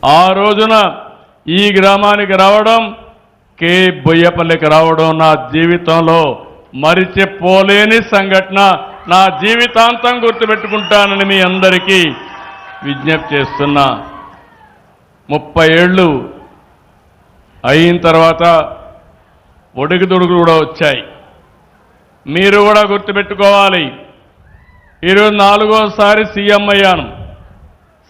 ఆ రోజున ఈ గ్రామానికి రావడం, కే బొయ్యపల్లికి రావడం నా జీవితంలో మరిచిపోలేని సంఘటన. నా జీవితాంతం గుర్తుపెట్టుకుంటానని మీ అందరికీ విజ్ఞప్తి చేస్తున్నా. 30 ఏళ్ళు అయిన తర్వాత ఒడుగుదొడుగులు కూడా వచ్చాయి. మీరు కూడా గుర్తుపెట్టుకోవాలి. ఈరోజు 4వసారి సీఎం అయ్యాను.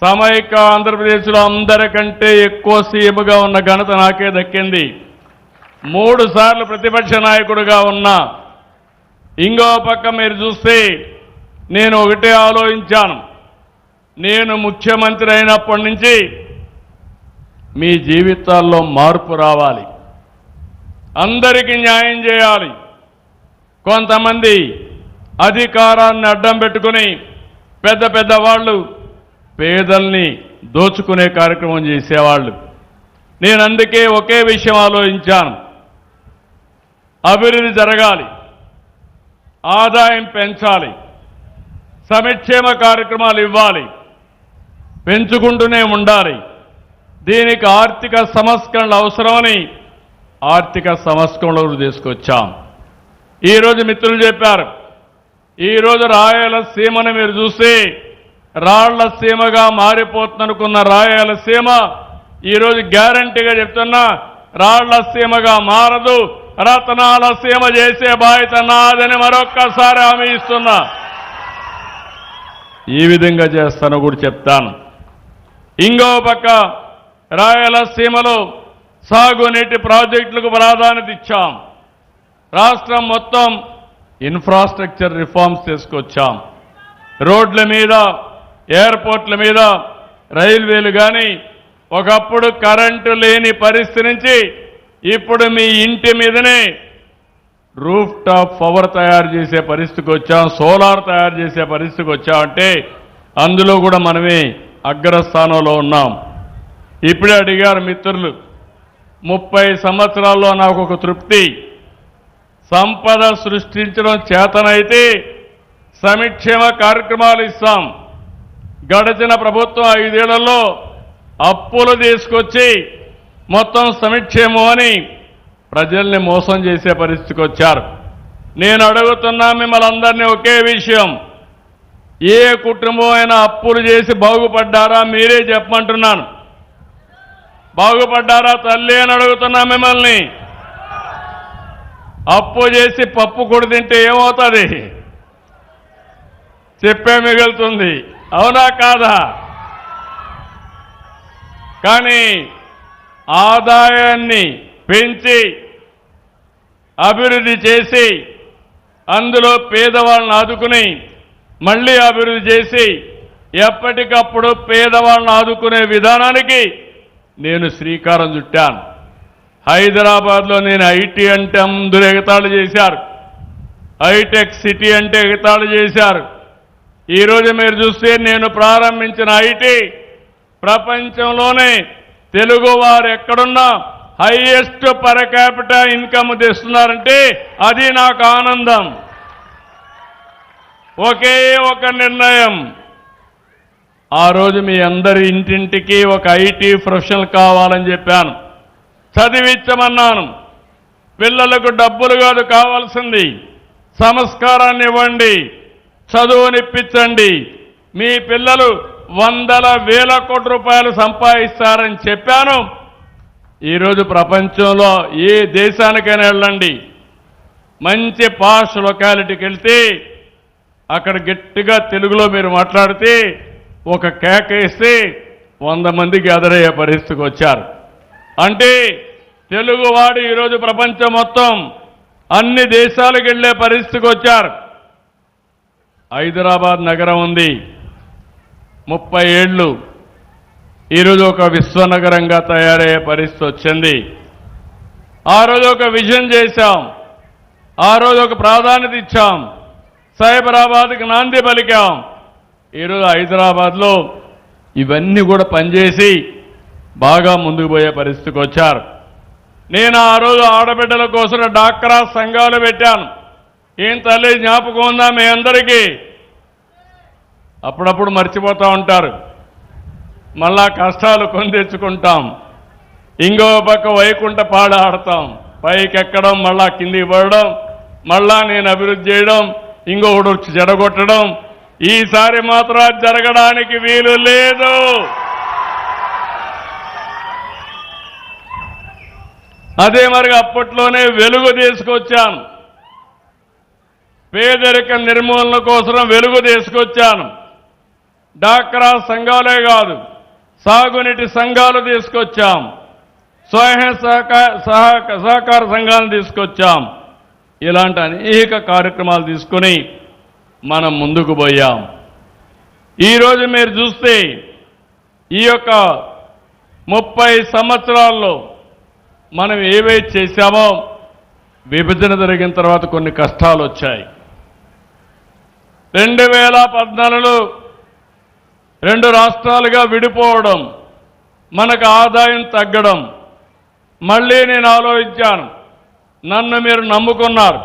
సమైక్య ఆంధ్రప్రదేశ్లో అందరికంటే ఎక్కువ సీఎంగా ఉన్న ఘనత నాకే దక్కింది. 3 సార్లు ప్రతిపక్ష నాయకుడిగా ఉన్నా. ఇంకో పక్క మీరు చూస్తే నేను ఒకటే ఆలోచించాను. నేను ముఖ్యమంత్రి అయినప్పటి నుంచి మీ జీవితాల్లో మార్పు రావాలి, అందరికీ న్యాయం చేయాలి. కొంతమంది అధికారాన్ని అడ్డం పెట్టుకుని పెద్ద పెద్ద వాళ్ళు పేదల్ని దోచుకునే కార్యక్రమం చేసేవాళ్ళు. నేను అందుకే ఒకే విషయం ఆలోచించాను. అభివృద్ధి జరగాలి, ఆదాయం పెంచాలి, సంక్షేమ కార్యక్రమాలు ఇవ్వాలి, పెంచుకుంటూనే ఉండాలి. దీనికి ఆర్థిక సంస్కరణలు అవసరమని ఆర్థిక సంస్కరణలు తీసుకొచ్చాం. ఈరోజు మిత్రులు చెప్పారు, ఈరోజు రాయలసీమను మీరు చూస్తే రాళ్ల సీమగా మారిపోతుందనుకున్న రాయలసీమ ఈరోజు గ్యారంటీగా చెప్తున్నా, రాళ్ల సీమగా మారదు, రతనాల సీమ చేసే బాధ్యత నాదని మరొక్కసారి హామీ ఇస్తున్నా. ఈ విధంగా చేస్తాను కూడా చెప్తాను. ఇంకో పక్క రాయలసీమలో సాగునీటి ప్రాజెక్టులకు ప్రాధాన్యత ఇచ్చాం. రాష్ట్రం మొత్తం ఇన్ఫ్రాస్ట్రక్చర్ రిఫార్మ్స్ తీసుకొచ్చాం. రోడ్ల మీద, ఎయిర్పోర్ట్ల మీద, రైల్వేలు కానీ ఒకప్పుడు కరెంటు లేని పరిస్థితి నుంచి ఇప్పుడు మీ ఇంటి మీదనే రూఫ్ టాప్ పవర్ తయారు చేసే పరిస్థితికి వచ్చాం, సోలార్ తయారు చేసే పరిస్థితికి వచ్చామంటే అందులో కూడా మనమే అగ్రస్థానంలో ఉన్నాం. ఇప్పుడే అడిగారు మిత్రులు, 30 సంవత్సరాల్లో నాకు ఒక తృప్తి, సంపద సృష్టించడం చేతనైతే సంక్షేమ కార్యక్రమాలు ఇస్తాం. గడిచిన ప్రభుత్వం 5 ఏళ్లలో అప్పులు తీసుకొచ్చి మొత్తం సంక్షేమం అని ప్రజల్ని మోసం చేసే పరిస్థితికి వచ్చారు. నేను అడుగుతున్నా మిమ్మల్ని అందరినీ ఒకే విషయం, ఏ కుటుంబం అయినా అప్పులు చేసి బాగుపడ్డారా? మీరే చెప్పమంటున్నాను. బాగుపడ్డారా తల్లి అని అడుగుతున్నా మిమ్మల్ని. అప్పు చేసి పప్పు కొడు తింటే ఏమవుతుంది? చెప్పే మిగులుతుంది, అవునా కాదా? కానీ ఆదాయాన్ని పెంచి అభివృద్ధి చేసి అందులో పేదవాళ్ళని ఆదుకుని మళ్ళీ అభివృద్ధి చేసి ఎప్పటికప్పుడు పేదవాళ్ళని ఆదుకునే విధానానికి నేను శ్రీకారం చుట్టాను. హైదరాబాద్లో నేను ఐటీ అంటే అందరూ ఎగతాళి చేశారు, హైటెక్ సిటీ అంటే ఎగతాళి చేశారు. ఈరోజు మీరు చూస్తే నేను ప్రారంభించిన ఐటీ ప్రపంచంలోనే తెలుగు వారు ఎక్కడున్నా హైయెస్ట్ పర్ క్యాపిటల్ ఇన్కమ్ తెస్తున్నారంటే అది నాకు ఆనందం. ఒకే ఒక నిర్ణయం, ఆ రోజు మీ అందరి ఇంటింటికి ఒక ఐటీ ప్రొఫెషనల్ కావాలని చెప్పాను, చదివించమన్నాను. పిల్లలకు డబ్బులు కాదు కావాల్సింది, సంస్కారాన్ని ఇవ్వండి, చదువునిప్పించండి. మీ పిల్లలు వందల వేల కోట్ల రూపాయలు సంపాదిస్తారని చెప్పాను. ఈరోజు ప్రపంచంలో ఏ దేశానికైనా వెళ్ళండి, మంచి పాష్ లొకాలిటీకి వెళ్తే అక్కడ గట్టిగా తెలుగులో మీరు మాట్లాడితే ఒక కేక వేస్తే 100 మందికి ఎదురయ్యే పరిస్థితికి వచ్చారు. అంటే తెలుగువాడు ఈరోజు ప్రపంచం మొత్తం అన్ని దేశాలకు వెళ్ళే పరిస్థితికి వచ్చారు. హైదరాబాద్ నగరం ఉంది, 30 ఏళ్ళు ఈరోజు ఒక విశ్వనగరంగా తయారయ్యే పరిస్థితి వచ్చింది. ఆ రోజు ఒక విజన్ చేశాం, ఆ రోజు ఒక ప్రాధాన్యత ఇచ్చాం, సైబరాబాద్కి నాంది పలికాం. ఈరోజు హైదరాబాద్లో ఇవన్నీ కూడా పనిచేసి బాగా ముందుకు పోయే పరిస్థితికి వచ్చారు. నేను ఆ రోజు ఆడబిడ్డల కోసం డాక్రా సంఘాలు పెట్టాను. ఏం తల్లి జ్ఞాపకం ఉందా మీ అందరికీ? అప్పుడప్పుడు మర్చిపోతూ ఉంటారు. మళ్ళా కష్టాలు కొని తెచ్చుకుంటాం. ఇంకో పక్క వైకుంఠ పాడ ఆడతాం. పైకెక్కడం, మళ్ళా కిందికి పడడం, మళ్ళా నేను అభివృద్ధి చేయడం, ఇంకొకటి వచ్చి జడగొట్టడం. ఈసారి మాత్రం జరగడానికి వీలు లేదు. అదే మరి అప్పట్లోనే వెలుగు తీసుకొచ్చాను. పేదరిక నిర్మూలన కోసం వెలుగు తీసుకొచ్చాను. డాక్రా సంఘాలే కాదు, సాగునీటి సంఘాలు తీసుకొచ్చాం. స్వయం సహకార సంఘాలను తీసుకొచ్చాం. ఇలాంటి అనేక కార్యక్రమాలు తీసుకొని మనం ముందుకు పోయాం. ఈరోజు మీరు చూస్తే ఈ యొక్క 30 సంవత్సరాల్లో మనం ఏవైతే చేశామో, విభజన జరిగిన తర్వాత కొన్ని కష్టాలు వచ్చాయి. 2014లో 2 రాష్ట్రాలుగా విడిపోవడం, మనకు ఆదాయం తగ్గడం. మళ్ళీ నేను ఆలోచించాను, నన్ను మీరు నమ్ముకున్నారు,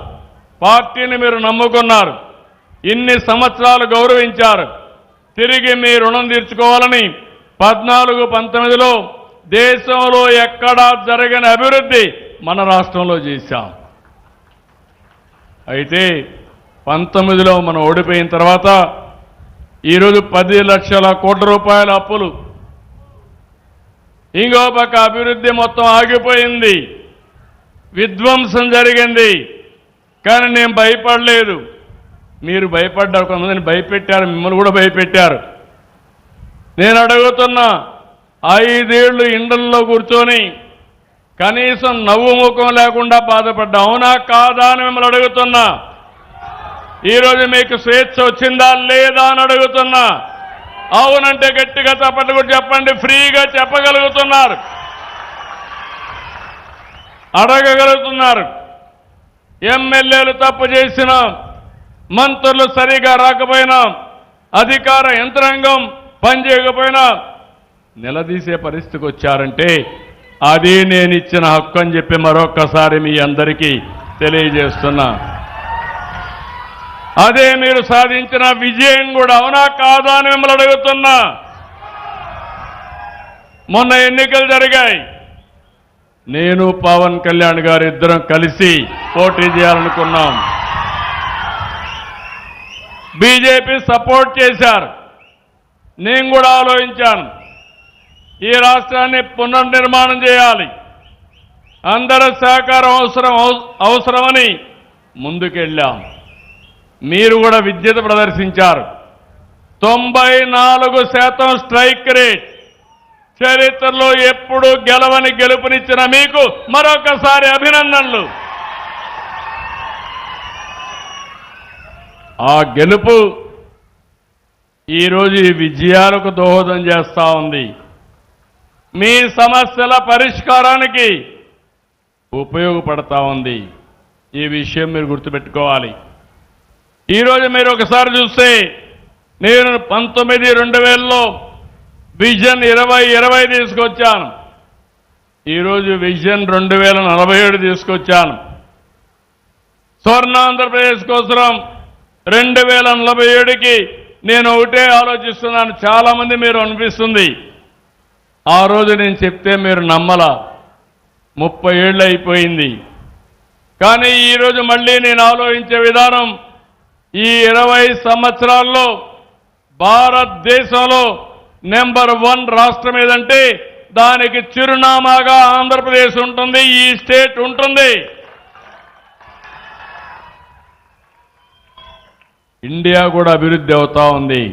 పార్టీని మీరు నమ్ముకున్నారు, ఇన్ని సంవత్సరాలు గౌరవించారు, తిరిగి మీ రుణం తీర్చుకోవాలని 14-19లో దేశంలో ఎక్కడా జరగని అభివృద్ధి మన రాష్ట్రంలో చేశాం. అయితే 19లో మనం ఓడిపోయిన తర్వాత ఈరోజు 10 లక్షల కోట్ల రూపాయల అప్పులు, ఇంకో పక్క అభివృద్ధి మొత్తం ఆగిపోయింది, విధ్వంసం జరిగింది. కానీ నేను భయపడలేదు. మీరు భయపడ్డారు, కొంతమందిని భయపెట్టారు, మిమ్మల్ని కూడా భయపెట్టారు. నేను అడుగుతున్నా, 5 ఏళ్లు ఇండ్లలో కూర్చొని కనీసం నవ్వు ముఖం లేకుండా బాధపడ్డా, అవునా కాదా అని మిమ్మల్ని అడుగుతున్నా. ఈరోజు మీకు స్వేచ్ఛ వచ్చిందా లేదా అని అడుగుతున్నా. అవునంటే గట్టిగా చప్పట్లు కూడా చెప్పండి. ఫ్రీగా చెప్పగలుగుతున్నారు, అడగగలుగుతున్నారు. ఎమ్మెల్యేలు తప్పు చేసినా, మంత్రులు సరిగా రాకపోయినా, అధికార యంత్రాంగం పనిచేయకపోయినా నిలదీసే పరిస్థితికి వచ్చారంటే అది నేను ఇచ్చిన హక్కు అని చెప్పి మరొక్కసారి మీ అందరికీ తెలియజేస్తున్నా. అదే మీరు సాధించిన విజయం కూడా, అవునా కాదా అని మిమ్మల్ని అడుగుతున్నా. మొన్న ఎన్నికలు జరిగాయి. నేను పవన్ కళ్యాణ్ గారు ఇద్దరం కలిసి పోటీ చేయాలనుకున్నాం. బీజేపీ సపోర్ట్ చేశారు. నేను కూడా ఆలోచించాను, ఈ రాష్ట్రాన్ని పునర్నిర్మాణం చేయాలి, అందరి సహకారం అవసరమని ముందుకెళ్ళాం. మీరు కూడా విద్యత ప్రదర్శించారు. 94% స్ట్రైక్ రేట్, చరిత్రలో ఎప్పుడు గెలవని గెలుపునిచ్చిన మీకు మరొకసారి అభినందనలు. ఆ గెలుపు ఈరోజు ఈ విజయాలకు దోహదం చేస్తా ఉంది. మీ సమస్యల పరిష్కారానికి ఉపయోగపడతా ఉంది. ఈ విషయం మీరు గుర్తుపెట్టుకోవాలి. ఈరోజు మీరు ఒకసారి చూస్తే, నేను 2000లో విజన్ 2020 తీసుకొచ్చాను. ఈరోజు విజన్ 2047 తీసుకొచ్చాను. స్వర్ణాంధ్రప్రదేశ్ కోసం 2047కి నేను ఒకటే ఆలోచిస్తున్నాను. చాలా మంది మీరు అనిపిస్తుంది, ఆ రోజు నేను చెప్తే మీరు నమ్మలా, 30 ఏళ్ళు అయిపోయింది. కానీ ఈరోజు మళ్ళీ నేను ఆలోచించే విధానం, ఈ 20 సంవత్సరాల్లో భారతదేశంలో నెంబర్ 1 రాష్ట్రం ఏదంటే దానికి చిరునామాగా ఆంధ్రప్రదేశ్ ఉంటుంది, ఈ స్టేట్ ఉంటుంది. ఇండియా కూడా అభివృద్ధి అవుతా ఉంది.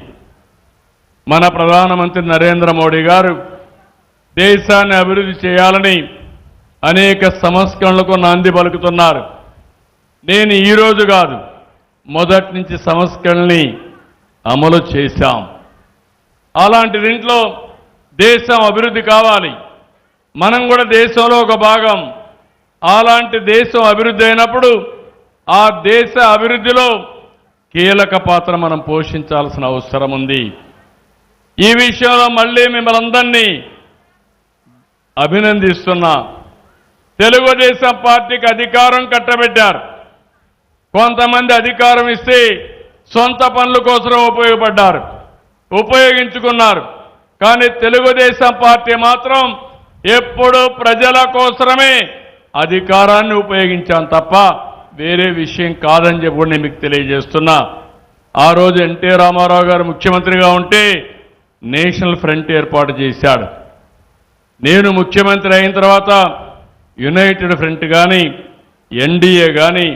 మన ప్రధానమంత్రి నరేంద్ర మోడీ గారు దేశాన్ని అభివృద్ధి చేయాలని అనేక సంస్కరణలకు నాంది పలుకుతున్నారు. నేను ఈరోజు కాదు, మొదటి నుంచి సంస్కరణల్ని అమలు చేశాం. అలాంటి దీంట్లో దేశం అభివృద్ధి కావాలి, మనం కూడా దేశంలో ఒక భాగం. అలాంటి దేశం అభివృద్ధి అయినప్పుడు ఆ దేశ అభివృద్ధిలో కీలక పాత్ర మనం పోషించాల్సిన అవసరం ఉంది. ఈ విషయంలో మళ్ళీ మిమ్మల్ని అందరినీ అభినందిస్తున్నా. తెలుగుదేశం పార్టీకి అధికారం కట్టబెట్టారు. కొంతమంది అధికారం ఇస్తే సొంత పనుల కోసం ఉపయోగించుకున్నారు. కానీ తెలుగుదేశం పార్టీ మాత్రం ఎప్పుడూ ప్రజల కోసమే అధికారాన్ని ఉపయోగించాం తప్ప వేరే విషయం కాదని చెప్పి నేను మీకు తెలియజేస్తున్నా. ఆ రోజు ఎన్టీ రామారావు గారు ముఖ్యమంత్రిగా ఉంటే నేషనల్ ఫ్రంట్ ఏర్పాటు చేశాడు. నేను ముఖ్యమంత్రి అయిన తర్వాత యునైటెడ్ ఫ్రంట్ కానీ ఎన్డీఏ కానీ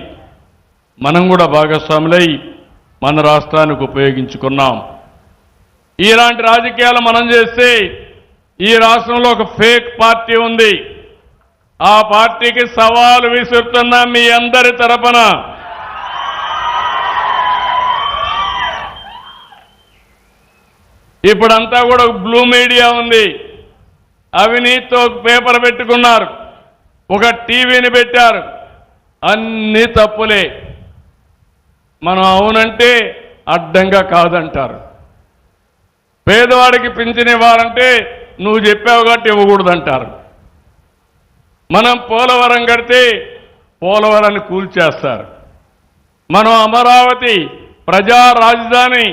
మనం కూడా భాగస్వాములై మన రాష్ట్రానికి ఉపయోగించుకున్నాం. ఇలాంటి రాజకీయాలు మనం చేస్తే ఈ రాష్ట్రంలో ఒక ఫేక్ పార్టీ ఉంది. ఆ పార్టీకి సవాలు విసురుతున్నా మీ అందరి తరపున. ఇప్పుడంతా కూడా బ్లూ మీడియా ఉంది. అవినీతితో పేపర్ పెట్టుకున్నారు, ఒక టీవీని పెట్టారు, అన్ని తప్పులే. మనం అవునంటే అడ్డంగా కాదంటారు. పేదవాడికి పింఛన్ ఇవ్వాలంటే నువ్వు చెప్పావు కాబట్టి ఇవ్వకూడదంటారు. మనం పోలవరం కడితే పోలవరాన్ని కూల్చేస్తారు. మనం అమరావతి ప్రజా రాజధాని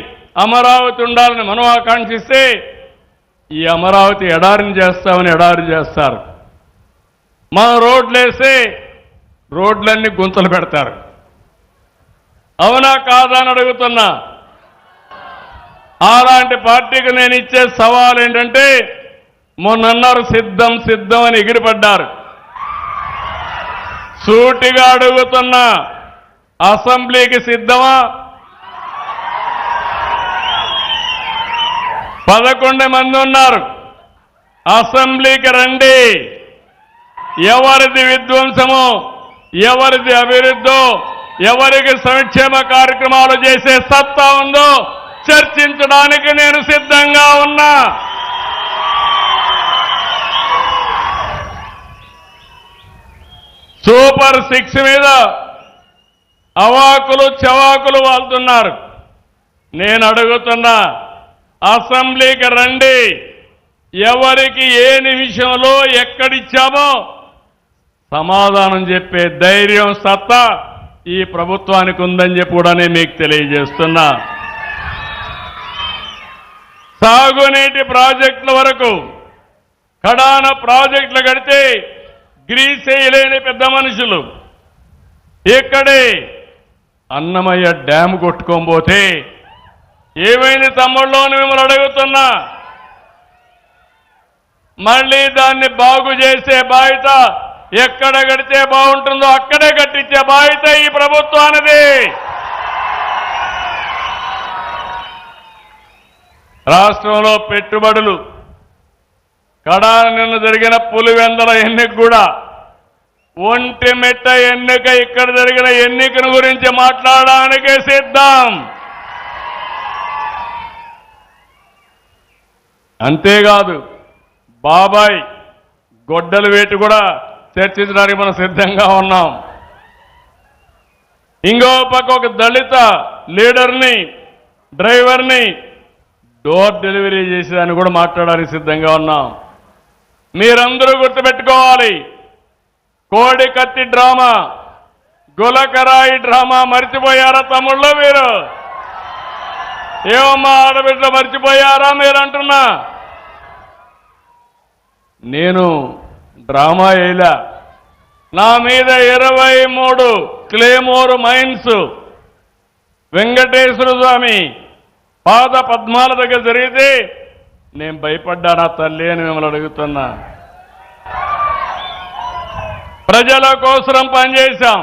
అమరావతి ఉండాలని మనం ఆకాంక్షిస్తే ఈ అమరావతి ఎడారిని చేస్తామని ఎడారి చేస్తారు. మనం రోడ్లేస్తే రోడ్లన్నీ గుంతలు పెడతారు. అవునా కాదా అని అడుగుతున్నా. అలాంటి పార్టీకి నేను ఇచ్చే సవాల్ ఏంటంటే, మొన్నన్నారు సిద్ధం సిద్ధం అని ఎగిరిపడ్డారు. సూటిగా అడుగుతున్నా, అసెంబ్లీకి సిద్ధమా? 11 మంది ఉన్నారు. అసెంబ్లీకి రండి. ఎవరిది విధ్వంసమో, ఎవరిది అభివృద్ధో, ఎవరికి సంక్షేమ కార్యక్రమాలు చేసే సత్తా ఉందో చర్చించడానికి నేను సిద్ధంగా ఉన్నా. సూపర్ 6 మీద అవాకులు చవాకులు వాళ్తున్నారు. నేను అడుగుతున్నా, అసెంబ్లీకి రండి. ఎవరికి ఏ నిమిషంలో ఎక్కడిచ్చామో సమాధానం చెప్పే ధైర్యం సత్తా ఈ ప్రభుత్వానికి ఉందని చెప్పి కూడా నేను మీకు తెలియజేస్తున్నా. సాగునీటి ప్రాజెక్టుల వరకు కడాన ప్రాజెక్టులు కడితే గ్రీస్ వేయలేని పెద్ద మనుషులు ఇక్కడే అన్నమయ్య డ్యామ్ కొట్టుకోబోతే ఏమైంది తమ్ముళ్ళు అని మిమ్మల్ని అడుగుతున్నా. మళ్ళీ దాన్ని బాగు చేసే బాధ్యత ఎక్కడ కడితే బాగుంటుందో అక్కడే కట్టించే బాధ్యత ఈ ప్రభుత్వానిది. రాష్ట్రంలో పెట్టుబడులు కడాన నిన్న జరిగిన పులివెందల ఎన్నిక కూడా ఒంటిమిట్ట ఎన్నిక, ఇక్కడ జరిగిన ఎన్నికను గురించి మాట్లాడడానికే సిద్ధం. అంతేకాదు బాబాయ్ గొడ్డలు వేటు కూడా చర్చించడానికి మనం సిద్ధంగా ఉన్నాం. ఇంకో పక్క ఒక దళిత లీడర్ని, డ్రైవర్ని డోర్ డెలివరీ చేసేదాన్ని కూడా మాట్లాడడానికి సిద్ధంగా ఉన్నాం. మీరందరూ గుర్తుపెట్టుకోవాలి, కోడి కత్తి డ్రామా, గులకరాయి డ్రామా మర్చిపోయారా తమ్ముళ్ళు? మీరు ఏమమ్మా ఆడబిడ్డ మర్చిపోయారా మీరు అంటున్నా? నేను డ్రామా వేయలా. నా మీద 23 క్లేమోర్ మైన్స్ వెంకటేశ్వర స్వామి పాద పద్మాల దగ్గర జరిగితే నేను భయపడ్డానా తల్లి అని మిమ్మల్ని అడుగుతున్నా. ప్రజల కోసం పనిచేశాం.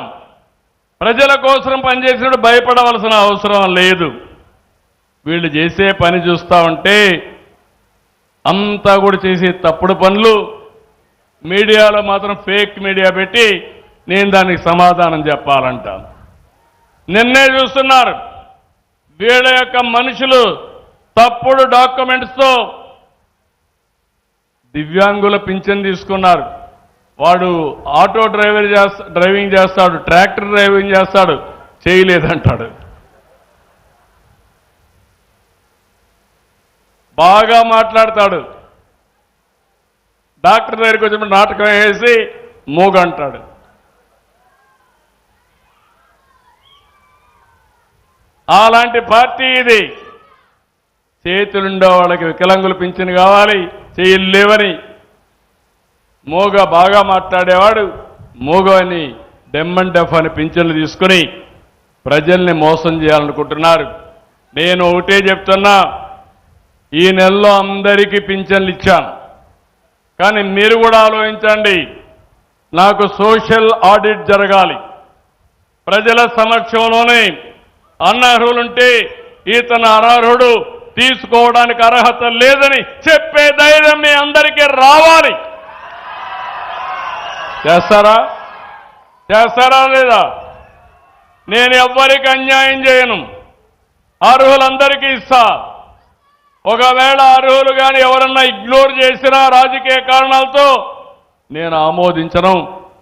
ప్రజల కోసం పనిచేసినప్పుడు భయపడవలసిన అవసరం లేదు. వీళ్ళు చేసే పని చూస్తా ఉంటే అంతా కూడా చేసే తప్పుడు పనులు మీడియాలో మాత్రం ఫేక్ మీడియా పెట్టి నేను దానికి సమాధానం చెప్పాలంటాను. నిన్నే చూస్తున్నారు వీళ్ళ యొక్క మనుషులు తప్పుడు డాక్యుమెంట్స్తో దివ్యాంగుల పింఛన్ తీసుకున్నారు. వాడు ఆటో డ్రైవింగ్ చేస్తాడు, ట్రాక్టర్ డ్రైవింగ్ చేస్తాడు, చేయలేదంటాడు. బాగా మాట్లాడతాడు. డాక్టర్ దగ్గరికి వచ్చినప్పుడు నాటకం వేసి మూగంటాడు. అలాంటి పార్టీ ఇది. చేతులుండే వాళ్ళకి వికలాంగులు పింఛను కావాలి, చెయ్యలు లేవని. మూగ బాగా మాట్లాడేవాడు మూగ అని డెమ్ అండ్ డెఫ్ అని పింఛన్లు తీసుకుని ప్రజల్ని మోసం చేయాలనుకుంటున్నారు. నేను ఒకటే చెప్తున్నా, ఈ నెలలో అందరికీ పింఛన్లు ఇచ్చాను. కానీ మీరు కూడా ఆలోచించండి, నాకు సోషల్ ఆడిట్ జరగాలి. ప్రజల సమక్షంలోనే అనర్హులుంటే ఇతను అనర్హుడు, తీసుకోవడానికి అర్హత లేదని చెప్పే ధైర్యం మీ అందరికీ రావాలి. చేస్తారా లేదా? నేను ఎవ్వరికి అన్యాయం చేయను, అర్హులందరికీ ఇస్తా. ఒకవేళ అర్హులు కానీ ఎవరన్నా ఇగ్నోర్ చేసినా రాజకీయ కారణాలతో నేను ఆమోదించను.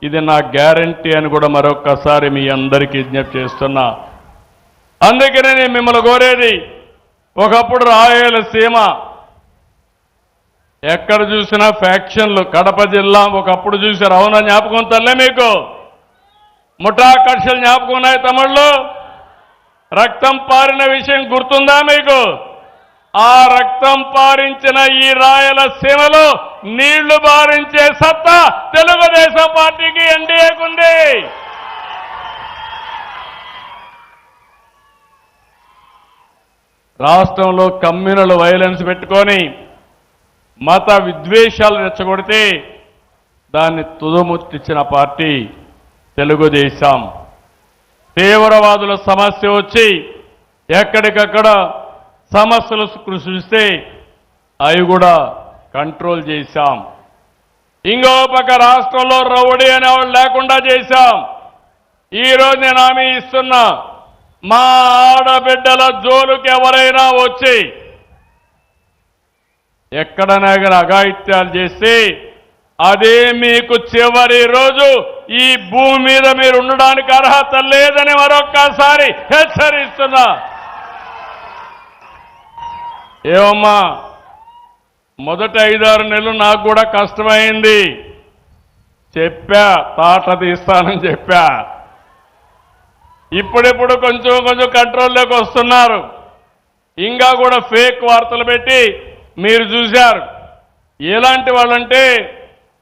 ఇది నా గ్యారంటీ అని కూడా మరొక్కసారి మీ అందరికీ విజ్ఞప్తి చేస్తున్నా. అందుకనే నేను మిమ్మల్ని కోరేది, ఒకప్పుడు రాయలసీమ ఎక్కడ చూసినా ఫ్యాక్షన్లు, కడప జిల్లా ఒకప్పుడు చూశారు, అవునా? జ్ఞాపకం తల్లే మీకు? ముఠా కక్షలు జ్ఞాపకం ఉన్నాయి తమిళ్లో? రక్తం పారిన విషయం గుర్తుందా మీకు? ఆ రక్తం పారించిన ఈ రాయలసీమలో నీళ్లు బారించే సత్తా తెలుగుదేశం పార్టీకి ఎన్డీఏకుంది. రాష్ట్రంలో కమ్యూనల్ వైలెన్స్ పెట్టుకొని మత విద్వేషాలు రెచ్చగొడితే దాన్ని తుదముట్టించిన పార్టీ తెలుగుదేశం. తీవ్రవాదుల సమస్య వచ్చి ఎక్కడికక్కడ సమస్యలు సృష్టిస్తే అవి కూడా కంట్రోల్ చేశాం. ఇంకో పక్క రాష్ట్రంలో రౌడీ అనేవాళ్ళు లేకుండా చేశాం. ఈరోజు నేను హామీ ఇస్తున్నా, మా ఆడబిడ్డల జోలుకి ఎవరైనా వచ్చి ఎక్కడైనా కానీ అఘాయిత్యాలు చేస్తే అదే మీకు చివరి రోజు ఈ భూమి మీద మీరు ఉండడానికి అర్హత లేదని మరొక్కసారి హెచ్చరిస్తున్నా. ఏమమ్మా, మొదటి 5-6 నెలలు నాకు కూడా కష్టమైంది. చెప్పా, తాట తీస్తానని చెప్పా. ఇప్పుడిప్పుడు కొంచెం కంట్రోల్లోకి వస్తున్నారు. ఇంకా కూడా ఫేక్ వార్తలు పెట్టి మీరు చూశారు. ఎలాంటి వాళ్ళంటే,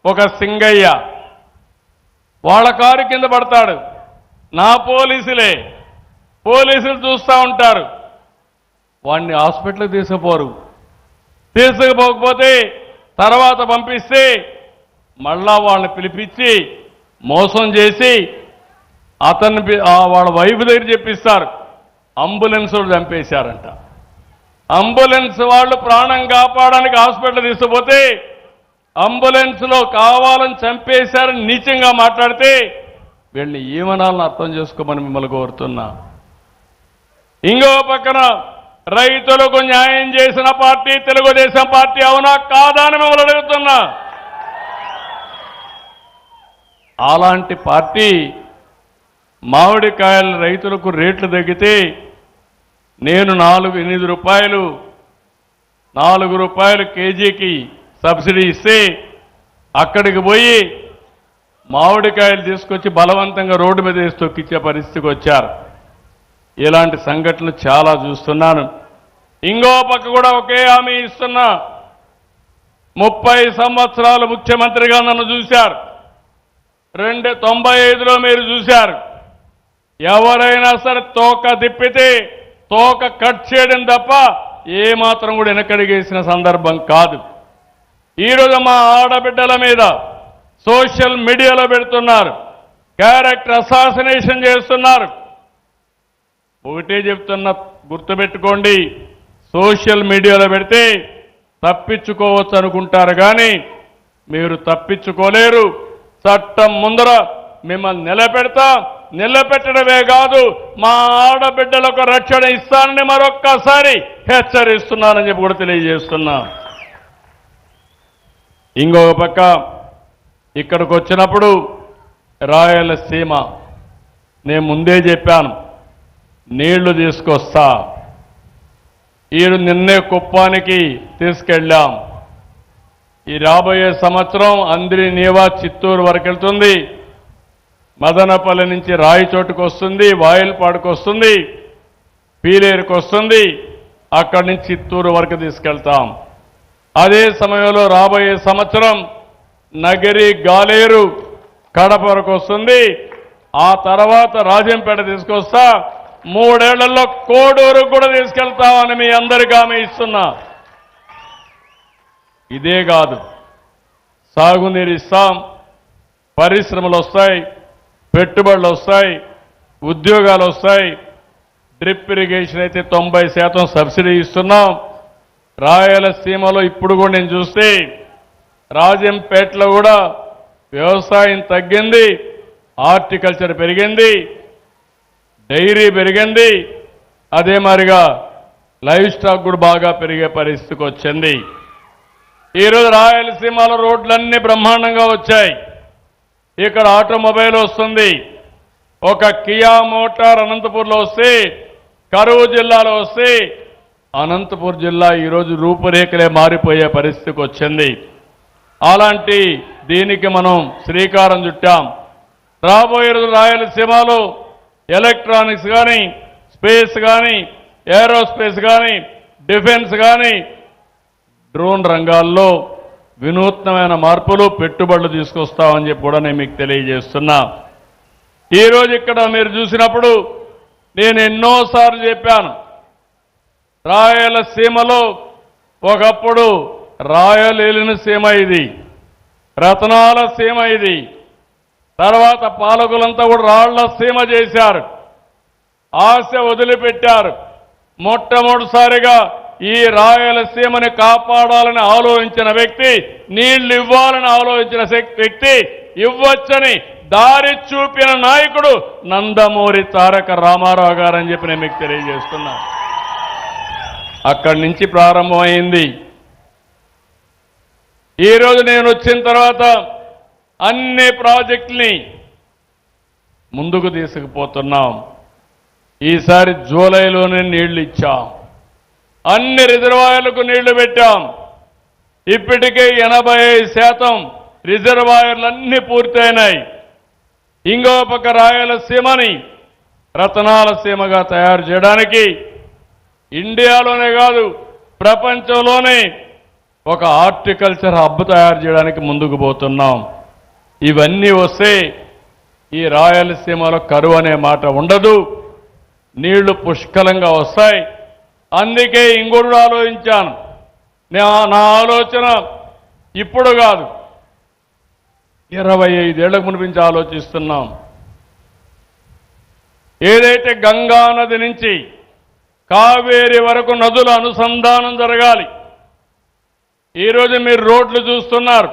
ఒక సింగయ్య వాళ్ళ కారు కింద పడతాడు, నా పోలీసులు చూస్తూ ఉంటారు. వాడిని హాస్పిటల్కి తీసుకుపోకపోతే తర్వాత పంపిస్తే మళ్ళా వాళ్ళని పిలిపించి మోసం చేసి అతన్ని వాళ్ళ వైఫ్ దగ్గర చెప్పిస్తారు, అంబులెన్స్ వాళ్ళు చంపేశారంట. అంబులెన్స్ వాళ్ళు ప్రాణం కాపాడడానికి హాస్పిటల్ తీసుకుపోతే అంబులెన్స్లో కావాలని చంపేశారని నీచంగా మాట్లాడితే వీళ్ళని ఏమనాలని అర్థం చేసుకోమని మిమ్మల్ని కోరుతున్నా. ఇంకో పక్కన రైతులకు న్యాయం చేసిన పార్టీ తెలుగుదేశం పార్టీ, అవునా కాదా అని మిమ్మల్ని అడుగుతున్నా. అలాంటి పార్టీ మామిడికాయల రైతులకు రేట్లు తగ్గితే నేను 8 రూపాయలు కేజీకి సబ్సిడీ ఇస్తే అక్కడికి పోయి మామిడికాయలు తీసుకొచ్చి బలవంతంగా రోడ్డు మీద వేసి తొక్కిచ్చే పరిస్థితికి వచ్చారు. ఇలాంటి సంఘటనలు చాలా చూస్తున్నాను. ఇంకో పక్క కూడా ఒకే హామీ ఇస్తున్నా. 30 సంవత్సరాలు ముఖ్యమంత్రిగా నన్ను చూశారు. 95లో మీరు చూశారు. ఎవరైనా సరే తోక తిప్పితే తోక కట్ చేయడం తప్ప ఏమాత్రం కూడా వెనకడిగేసిన సందర్భం కాదు. ఈరోజు మా ఆడబిడ్డల మీద సోషల్ మీడియాలో పెడుతున్నారు, క్యారెక్టర్ అసాసినేషన్ చేస్తున్నారు. ఒకటే చెప్తున్నా, గుర్తుపెట్టుకోండి, సోషల్ మీడియాలో పెడితే తప్పించుకోవచ్చు అనుకుంటారు, కానీ మీరు తప్పించుకోలేరు. చట్టం ముందర మిమ్మల్ని నిలబెట్టడమే కాదు, మా ఆడబిడ్డలకు రక్షణ ఇస్తానని మరొక్కసారి హెచ్చరిస్తున్నానని చెప్పి కూడా తెలియజేస్తున్నా. ఇంకొక పక్క ఇక్కడికి వచ్చినప్పుడు రాయలసీమ నేను ముందే చెప్పాను, నీళ్లు తీసుకొస్తా. నిన్నే కుప్పానికి తీసుకెళ్ళాం. ఈ రాబోయే సంవత్సరం అంద్రి నీవా చిత్తూరు వరకు వెళ్తుంది, మదనపల్లి నుంచి రాయచోటుకు వస్తుంది, వాయిల్పాడుకు వస్తుంది, పీలేరుకు వస్తుంది, అక్కడి నుంచి చిత్తూరు వరకు తీసుకెళ్తాం. అదే సమయంలో రాబోయే సంవత్సరం నగిరి గాలేరు కడప వరకు వస్తుంది. ఆ తర్వాత రాజంపేట తీసుకొస్తా. 3 ఏళ్లలో కోడూరు కూడా తీసుకెళ్తామని మీ అందరికీ హామీ ఇస్తున్నా. ఇదే కాదు, సాగునీరు ఇస్తాం, పరిశ్రమలు వస్తాయి, పెట్టుబడులు వస్తాయి, ఉద్యోగాలు వస్తాయి. డ్రిప్ ఇరిగేషన్ అయితే 90% సబ్సిడీ ఇస్తున్నాం. రాయలసీమలో ఇప్పుడు కూడా నేను చూస్తే రాజంపేటలో కూడా వ్యవసాయం తగ్గింది, హార్టికల్చర్ పెరిగింది, డైరీ పెరిగింది, అదే మాదిరిగా లైవ్ స్టాక్ కూడా బాగా పెరిగే పరిస్థితికి వచ్చింది. ఈరోజు రాయలసీమలో రోడ్లన్నీ బ్రహ్మాండంగా వచ్చాయి. ఇక్కడ ఆటోమొబైల్ వస్తుంది. ఒక కియా మోటార్ అనంతపూర్లో వస్తే, కరువు జిల్లాలో వస్తే, అనంతపూర్ జిల్లా ఈరోజు రూపురేఖలే మారిపోయే పరిస్థితికి వచ్చింది. అలాంటి దీనికి మనం శ్రీకారం చుట్టాం. రాబోయే రోజు రాయలసీమలో ఎలక్ట్రానిక్స్ కానీ, స్పేస్ కానీ, ఏరోస్పేస్ కానీ, డిఫెన్స్ కానీ, డ్రోన్ రంగాల్లో వినూత్నమైన మార్పులు, పెట్టుబడులు తీసుకొస్తామని చెప్పి కూడా నేను మీకు తెలియజేస్తున్నా. ఈరోజు ఇక్కడ మీరు చూసినప్పుడు నేను ఎన్నోసార్లు చెప్పాను, రాయలసీమలో ఒకప్పుడు రాయలేలిన సీమ ఇది, రతనాల సీమ ఇది. తర్వాత పాలకులంతా కూడా రాళ్ల సీమ చేశారు, ఆశ వదిలిపెట్టారు. మొట్టమొదటిసారిగా ఈ రాయలసీమని కాపాడాలని ఆలోచించిన వ్యక్తి, నీళ్లు ఇవ్వాలని ఆలోచించిన వ్యక్తి, ఇవ్వచ్చని దారి చూపిన నాయకుడు నందమూరి తారక రామారావు గారని చెప్పి నేను మీకు తెలియజేస్తున్నా. అక్కడి నుంచి ప్రారంభమైంది. ఈరోజు నేను వచ్చిన తర్వాత అన్ని ప్రాజెక్టుల్ని ముందుకు తీసుకుపోతున్నాం. ఈసారి జూలైలోనే నీళ్లు ఇచ్చాం, అన్ని రిజర్వాయర్లకు నీళ్లు పెట్టాం. ఇప్పటికే 85% రిజర్వాయర్లన్నీ పూర్తయినాయి. ఇంకో పక్క రాయలసీమని రతనాల సీమగా తయారు చేయడానికి ఇండియాలోనే కాదు ప్రపంచంలోనే ఒక హార్టికల్చర్ హబ్ తయారు చేయడానికి ముందుకు పోతున్నాం. ఇవన్నీ వస్తే ఈ రాయలసీమలో కరువు అనే మాట ఉండదు, నీళ్లు పుష్కలంగా వస్తాయి. అందుకే ఇంకోటి ఆలోచించాను. నా ఆలోచన ఇప్పుడు కాదు, 25 ఏళ్ల మునిపించి ఆలోచిస్తున్నాం. ఏదైతే గంగా నది నుంచి కావేరి వరకు నదుల అనుసంధానం జరగాలి. ఈరోజు మీరు రోడ్లు చూస్తున్నారు.